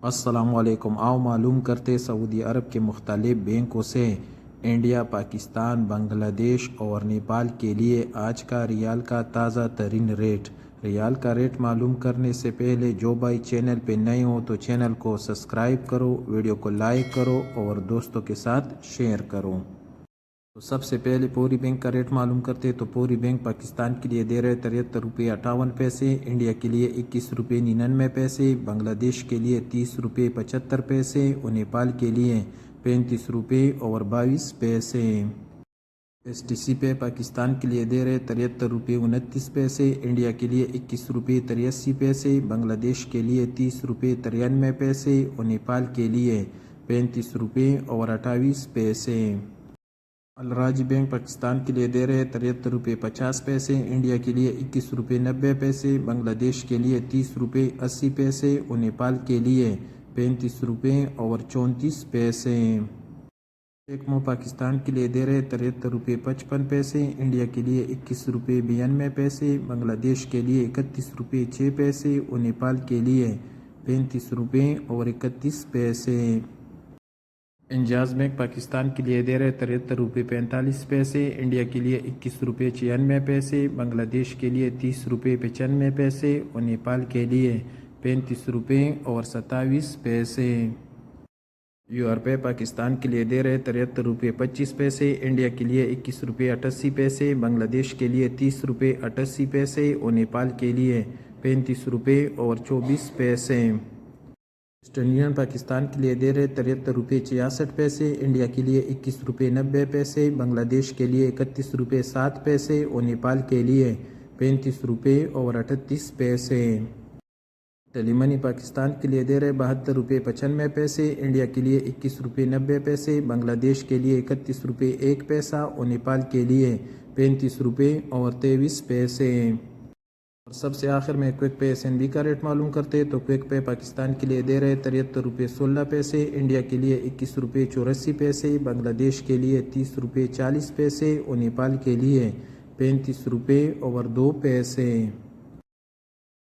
السلام علیکم۔ آؤ معلوم کرتے سعودی عرب کے مختلف بینکوں سے انڈیا، پاکستان، بنگلہ دیش اور نیپال کے لیے آج کا ریال کا تازہ ترین ریٹ۔ ریال کا ریٹ معلوم کرنے سے پہلے جو بھائی چینل پہ نئے ہو تو چینل کو سبسکرائب کرو، ویڈیو کو لائک کرو اور دوستوں کے ساتھ شیئر کرو۔ تو سب سے پہلے پوری بینک کا ریٹ معلوم کرتے تو پوری بینک پاکستان کے لیے دے رہے 73 روپے 58 پیسے، انڈیا کے لیے 21 روپے 99 پیسے، بنگلہ دیش کے لیے 30 روپے 75 پیسے اور نیپال کے لیے 35 روپے اور 22 پیسے۔ ایس ٹی سی پہ پاکستان کے لیے دے رہے 73 روپے 29 پیسے، انڈیا کے لیے 21 روپے 83 پیسے، بنگلہ دیش کے لیے 30 روپے 93 پیسے اور نیپال کے لیے 35 روپے اور 28 پیسے۔ الراجی بینک پاکستان کے لیے دے رہے 73 روپے 50 پیسے، انڈیا کے لیے 21 روپے 90 پیسے، بنگلہ دیش کے لیے 30 روپے 80 پیسے اور نیپال کے لیے 35 روپے اور 34 پیسے۔ ٹیکمو پاکستان کے لیے دے رہے 73 روپے 55 پیسے، انڈیا کے لیے 21 روپے 92 پیسے، بنگلہ دیش کے لیے 31 روپے 6 پیسے اور نیپال کے لیے 35 روپے اور 31 پیسے۔ انجاز بینک پاکستان کے لیے دے رہے 73 روپے 45 پیسے، انڈیا کے لیے 21 روپے 96 پیسے، بنگلہ دیش کے لیے 30 روپے 95 پیسے اور نیپال کے لیے 35 روپے اور 27 پیسے۔ یو آر پے پاکستان کے لیے دے رہے 73 روپے 25 پیسے، انڈیا کے لیے 21 روپے 88 پیسے، بنگلہ دیش کے لیے 30 روپے 88 پیسے اور نیپال کے لیے 35 روپے اور 24 پیسے۔ ویسٹرن یونین پاکستان کے لیے دے رہے 73 روپے 66 پیسے، انڈیا کے لیے 21 روپے 90 پیسے، بنگلہ دیش کے لیے 31 روپے 7 پیسے اور نیپال کے لیے 35 روپے اور 38 پیسے۔ ٹیلی منی پاکستان کے لیے دے رہے 72 روپے 95 پیسے، انڈیا کے لیے 21 روپے 90 پیسے، بنگلہ دیش کے لیے 31 روپے 1 پیسہ اور نیپال کے لیے 35 روپے اور 23 پیسے۔ اور سب سے آخر میں quick pay S N B کا ریٹ معلوم کرتے تو کوئک پے پاکستان کے لیے دے رہے 73 روپے 16 پیسے، انڈیا کے لیے 21 روپے 84 پیسے، بنگلہ دیش کے لیے 30 روپے 40 پیسے اور نیپال کے لیے 35 روپے اور 2 پیسے۔